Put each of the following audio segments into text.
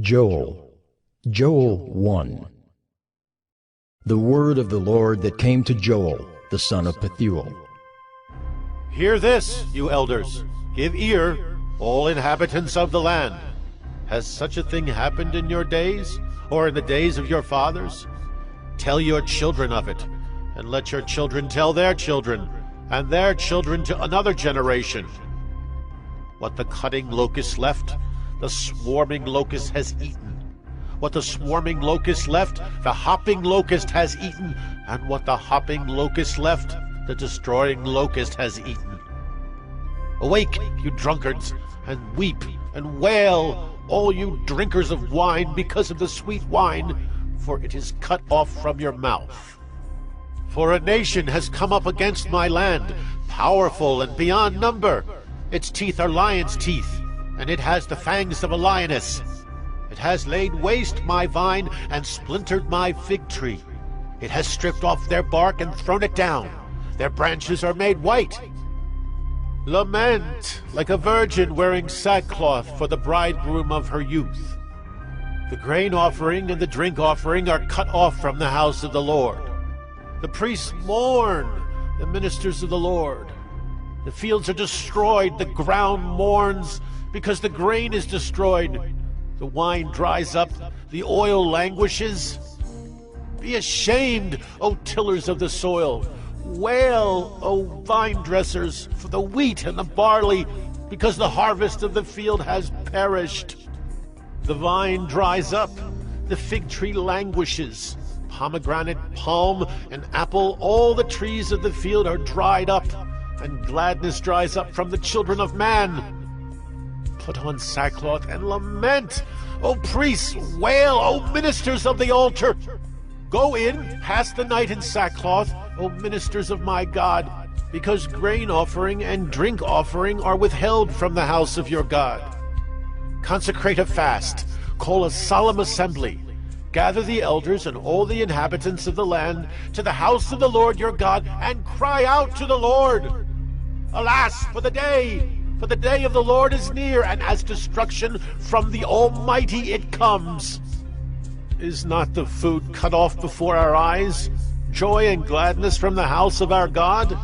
Joel 1. The word of the Lord that came to Joel, the son of Pethuel. Hear this, you elders. Give ear, all inhabitants of the land. Has such a thing happened in your days, or in the days of your fathers? Tell your children of it, and let your children tell their children, and their children to another generation. What the cutting locust left, the swarming locust has eaten. What the swarming locust left, the hopping locust has eaten. And what the hopping locust left, the destroying locust has eaten. Awake, you drunkards, and weep and wail, all you drinkers of wine, because of the sweet wine, for it is cut off from your mouth. For a nation has come up against my land, powerful and beyond number. Its teeth are lion's teeth, and it has the fangs of a lioness. It has laid waste my vine and splintered my fig tree. It has stripped off their bark and thrown it down. Their branches are made white. Lament like a virgin wearing sackcloth for the bridegroom of her youth. The grain offering and the drink offering are cut off from the house of the Lord. The priests mourn, the ministers of the Lord. The fields are destroyed, the ground mourns, because the grain is destroyed. The wine dries up, the oil languishes. Be ashamed, O tillers of the soil. Wail, O vine dressers, for the wheat and the barley, because the harvest of the field has perished. The vine dries up, the fig tree languishes. Pomegranate, palm, and apple, all the trees of the field are dried up, and gladness dries up from the children of man. Put on sackcloth and lament, O priests, wail, O ministers of the altar. Go in, pass the night in sackcloth, O ministers of my God, because grain offering and drink offering are withheld from the house of your God. Consecrate a fast, call a solemn assembly. Gather the elders and all the inhabitants of the land to the house of the Lord your God, and cry out to the Lord. Alas, for the day of the Lord is near, and as destruction from the Almighty it comes. Is not the food cut off before our eyes, joy and gladness from the house of our God?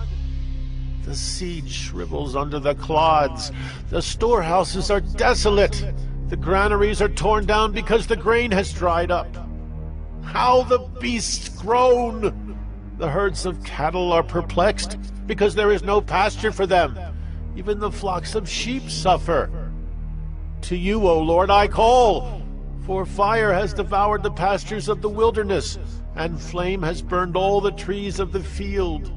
The seed shrivels under the clods, the storehouses are desolate, the granaries are torn down because the grain has dried up. How the beasts groan! The herds of cattle are perplexed, because there is no pasture for them. Even the flocks of sheep suffer. To you, O Lord, I call, for fire has devoured the pastures of the wilderness, and flame has burned all the trees of the field.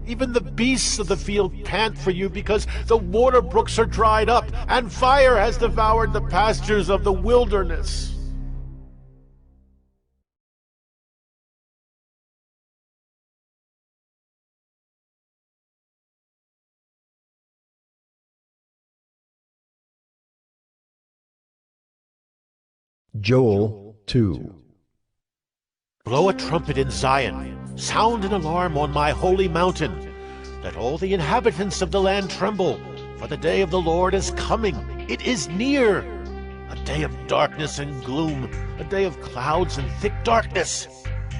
Even the beasts of the field pant for you, because the water brooks are dried up, and fire has devoured the pastures of the wilderness. Joel 2. Blow a trumpet in Zion, sound an alarm on my holy mountain. Let all the inhabitants of the land tremble, for the day of the Lord is coming. It is near. A day of darkness and gloom, a day of clouds and thick darkness.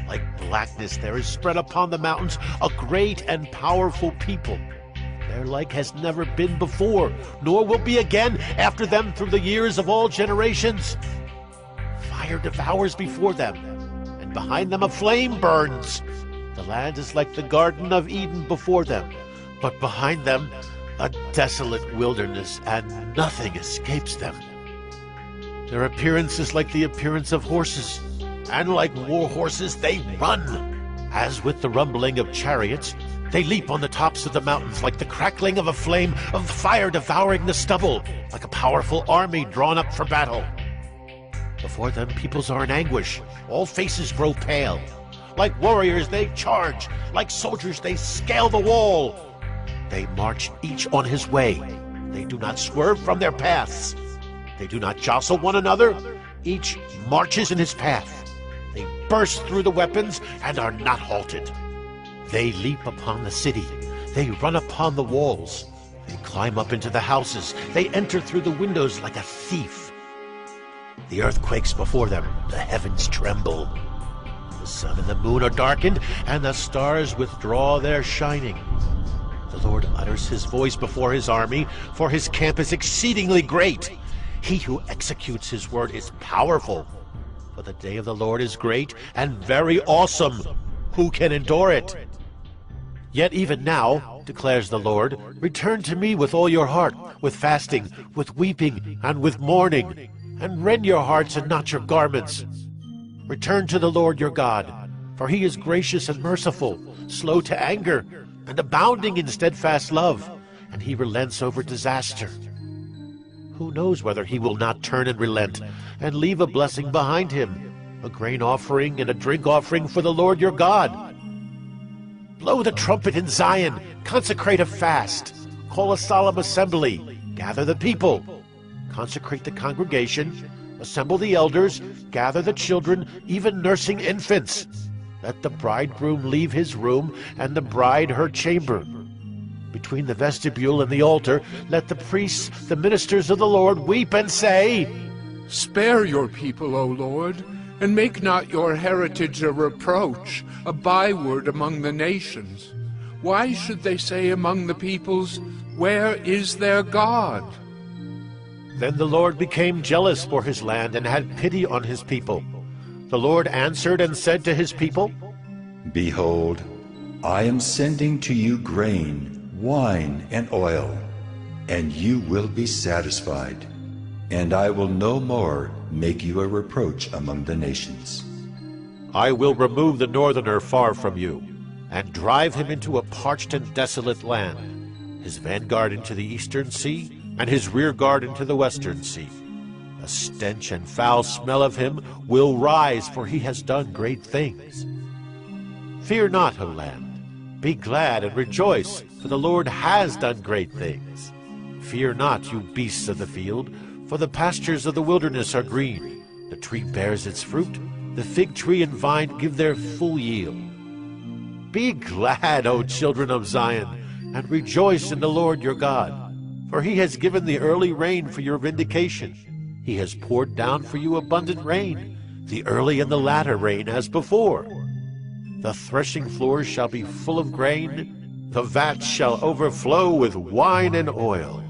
Like blackness there is spread upon the mountains a great and powerful people. Their like has never been before, nor will be again after them through the years of all generations. Fire devours before them, and behind them a flame burns. The land is like the Garden of Eden before them, but behind them a desolate wilderness, and nothing escapes them. Their appearance is like the appearance of horses, and like war horses they run. As with the rumbling of chariots, they leap on the tops of the mountains like the crackling of a flame of fire devouring the stubble, like a powerful army drawn up for battle. Before them peoples are in anguish, all faces grow pale. Like warriors they charge, like soldiers they scale the wall. They march each on his way, they do not swerve from their paths. They do not jostle one another, each marches in his path. They burst through the weapons and are not halted. They leap upon the city, they run upon the walls. They climb up into the houses, they enter through the windows like a thief. The earth quakes before them, the heavens tremble. The sun and the moon are darkened, and the stars withdraw their shining. The Lord utters his voice before his army, for his camp is exceedingly great. He who executes his word is powerful. For the day of the Lord is great and very awesome. Who can endure it? Yet even now, declares the Lord, return to me with all your heart, with fasting, with weeping, and with mourning, and rend your hearts and not your garments. Return to the Lord your God, for he is gracious and merciful, slow to anger, and abounding in steadfast love, and he relents over disaster. Who knows whether he will not turn and relent, and leave a blessing behind him, a grain offering and a drink offering for the Lord your God. Blow the trumpet in Zion, consecrate a fast, call a solemn assembly, gather the people, consecrate the congregation, assemble the elders, gather the children, even nursing infants. Let the bridegroom leave his room, and the bride her chamber. Between the vestibule and the altar, let the priests, the ministers of the Lord, weep and say, Spare your people, O Lord, and make not your heritage a reproach, a byword among the nations. Why should they say among the peoples, Where is their God? Then the Lord became jealous for his land and had pity on his people. The Lord answered and said to his people, Behold, I am sending to you grain, wine, and oil, and you will be satisfied, and I will no more make you a reproach among the nations. I will remove the northerner far from you, and drive him into a parched and desolate land, his vanguard into the eastern sea, and his rear guard into the western sea. A stench and foul smell of him will rise, for he has done great things. Fear not, O land. Be glad and rejoice, for the Lord has done great things. Fear not, you beasts of the field, for the pastures of the wilderness are green. The tree bears its fruit, the fig tree and vine give their full yield. Be glad, O children of Zion, and rejoice in the Lord your God, for he has given the early rain for your vindication. He has poured down for you abundant rain, the early and the latter rain as before. The threshing floors shall be full of grain, the vats shall overflow with wine and oil.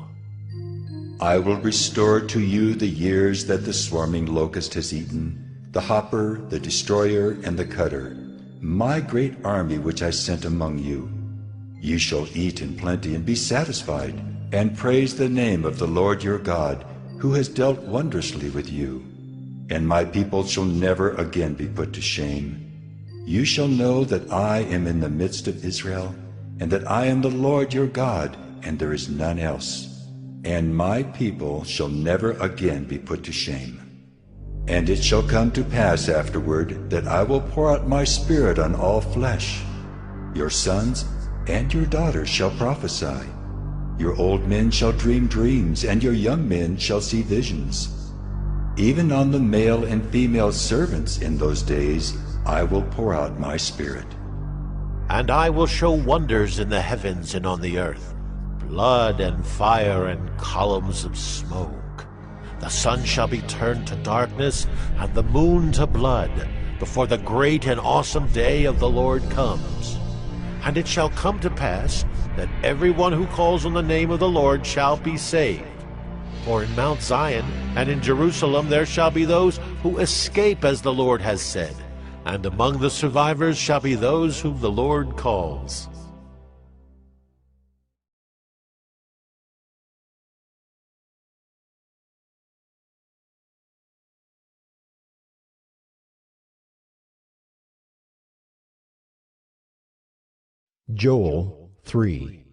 I will restore to you the years that the swarming locust has eaten, the hopper, the destroyer, and the cutter, my great army which I sent among you. You shall eat in plenty and be satisfied, and praise the name of the Lord your God, who has dealt wondrously with you. And my people shall never again be put to shame. You shall know that I am in the midst of Israel, and that I am the Lord your God, and there is none else. And my people shall never again be put to shame. And it shall come to pass afterward that I will pour out my Spirit on all flesh. Your sons and your daughters shall prophesy. Your old men shall dream dreams, and your young men shall see visions. Even on the male and female servants in those days I will pour out my Spirit. And I will show wonders in the heavens and on the earth, blood and fire and columns of smoke. The sun shall be turned to darkness, and the moon to blood, before the great and awesome day of the Lord comes. And it shall come to pass that everyone who calls on the name of the Lord shall be saved. For in Mount Zion and in Jerusalem there shall be those who escape, as the Lord has said, and among the survivors shall be those whom the Lord calls. Joel 3.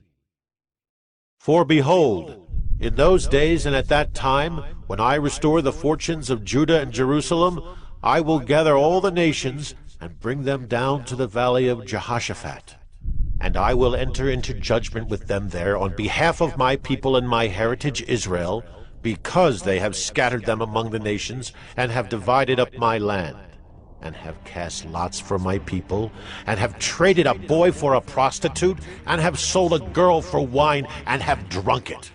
For behold, in those days and at that time, when I restore the fortunes of Judah and Jerusalem, I will gather all the nations and bring them down to the valley of Jehoshaphat. And I will enter into judgment with them there on behalf of my people and my heritage Israel, because they have scattered them among the nations, and have divided up my land, and have cast lots for my people, and have traded a boy for a prostitute, and have sold a girl for wine, and have drunk it.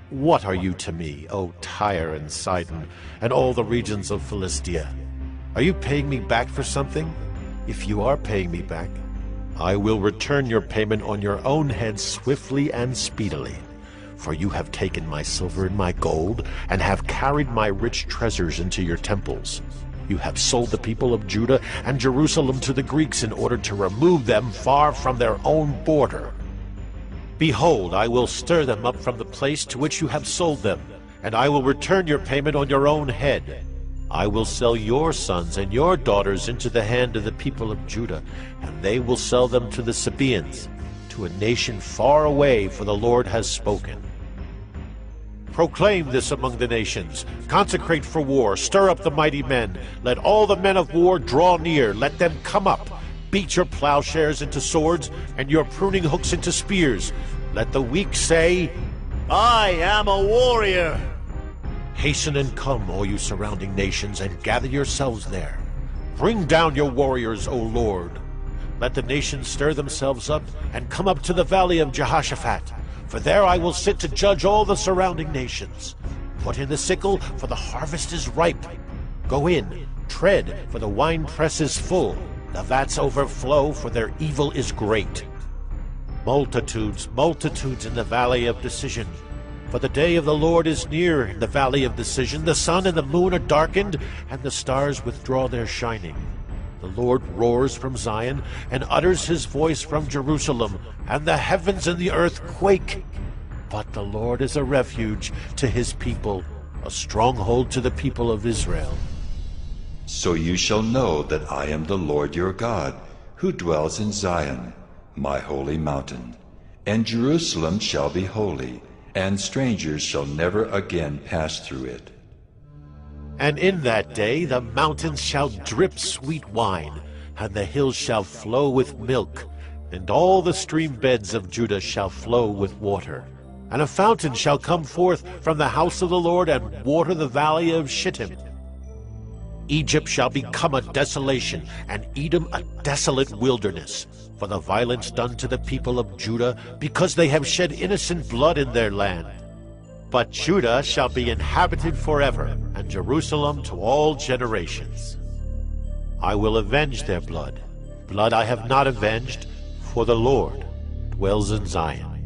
What are you to me, O Tyre and Sidon, and all the regions of Philistia? Are you paying me back for something? If you are paying me back, I will return your payment on your own head swiftly and speedily. For you have taken my silver and my gold, and have carried my rich treasures into your temples. You have sold the people of Judah and Jerusalem to the Greeks in order to remove them far from their own border. Behold, I will stir them up from the place to which you have sold them, and I will return your payment on your own head. I will sell your sons and your daughters into the hand of the people of Judah, and they will sell them to the Sabaeans, to a nation far away, for the Lord has spoken. Proclaim this among the nations. Consecrate for war. Stir up the mighty men. Let all the men of war draw near. Let them come up. Beat your plowshares into swords, and your pruning hooks into spears. Let the weak say, I am a warrior. Hasten and come, all you surrounding nations, and gather yourselves there. Bring down your warriors, O Lord. Let the nations stir themselves up, and come up to the valley of Jehoshaphat. For there I will sit to judge all the surrounding nations. Put in the sickle, for the harvest is ripe. Go in, tread, for the winepress is full. The vats overflow, for their evil is great. Multitudes, multitudes in the valley of decision. For the day of the Lord is near in the valley of decision. The sun and the moon are darkened, and the stars withdraw their shining. The Lord roars from Zion, and utters his voice from Jerusalem, and the heavens and the earth quake. But the Lord is a refuge to his people, a stronghold to the people of Israel. So you shall know that I am the Lord your God, who dwells in Zion, my holy mountain. And Jerusalem shall be holy, and strangers shall never again pass through it. And in that day the mountains shall drip sweet wine, and the hills shall flow with milk, and all the stream beds of Judah shall flow with water. And a fountain shall come forth from the house of the Lord, and water the valley of Shittim. Egypt shall become a desolation, and Edom a desolate wilderness, for the violence done to the people of Judah, because they have shed innocent blood in their land. But Judah shall be inhabited forever, and Jerusalem to all generations. I will avenge their blood, blood I have not avenged, for the Lord dwells in Zion.